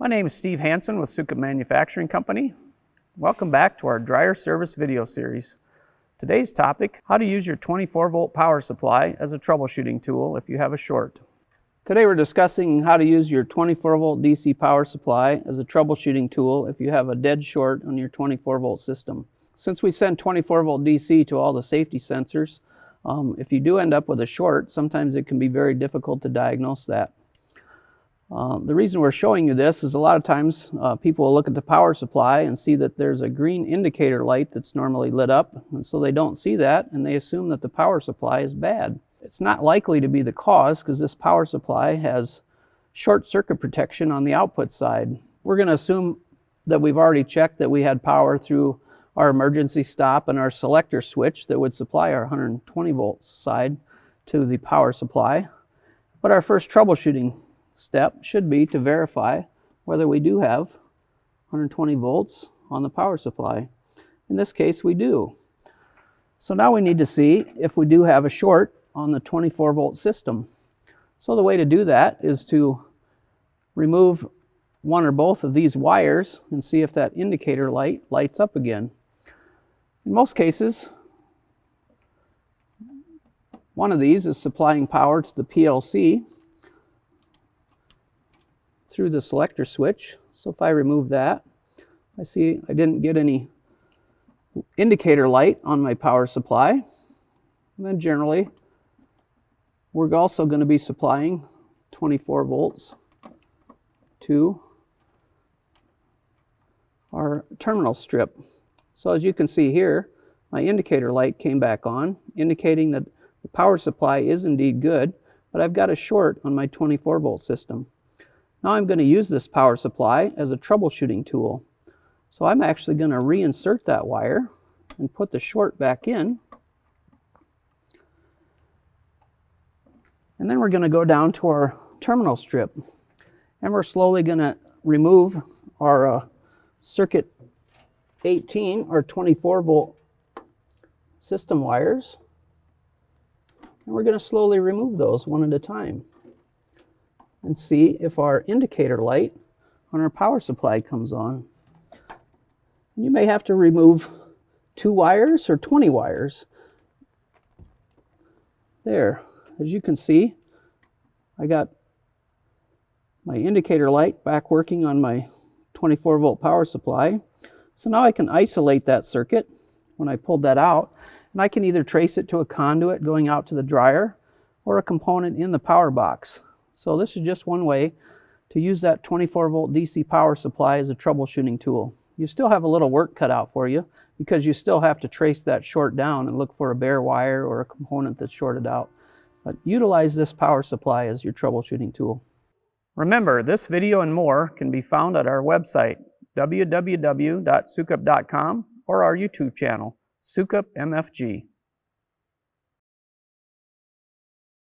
My name is Steve Hansen with Sukup Manufacturing Company. Welcome back to our dryer service video series. Today's topic, how to use your 24-volt power supply as a troubleshooting tool if you have a short. Today we're discussing how to use your 24-volt DC power supply as a troubleshooting tool if you have a dead short on your 24-volt system. Since we send 24-volt DC to all the safety sensors, if you do end up with a short, sometimes it can be very difficult to diagnose that. The reason we're showing you this is a lot of times people will look at the power supply and see that there's a green indicator light that's normally lit up, and so they don't see that and they assume that the power supply is bad. It's not likely to be the cause because this power supply has short circuit protection on the output side. We're going to assume that we've already checked that we had power through our emergency stop and our selector switch that would supply our 120 volts side to the power supply. But our first troubleshooting step should be to verify whether we do have 120 volts on the power supply. In this case, we do. So now we need to see if we do have a short on the 24-volt system. So the way to do that is to remove one or both of these wires and see if that indicator light lights up again. In most cases, one of these is supplying power to the PLC through the selector switch. So if I remove that, I see I didn't get any indicator light on my power supply. And then generally, we're also going to be supplying 24 volts to our terminal strip. So as you can see here, my indicator light came back on, indicating that the power supply is indeed good, but I've got a short on my 24 volt system. Now I'm going to use this power supply as a troubleshooting tool. So I'm actually going to reinsert that wire and put the short back in. And then we're going to go down to our terminal strip. And we're slowly going to remove our circuit 18 or 24 volt system wires. And we're going to slowly remove those one at a time and see if our indicator light on our power supply comes on. You may have to remove 2 wires or 20 wires. There, as you can see, I got my indicator light back working on my 24 volt power supply. So now I can isolate that circuit when I pulled that out, and I can either trace it to a conduit going out to the dryer or a component in the power box. So this is just one way to use that 24 volt DC power supply as a troubleshooting tool. You still have a little work cut out for you because you still have to trace that short down and look for a bare wire or a component that's shorted out. But utilize this power supply as your troubleshooting tool. Remember, this video and more can be found at our website, www.sukup.com, or our YouTube channel, Sukup MFG.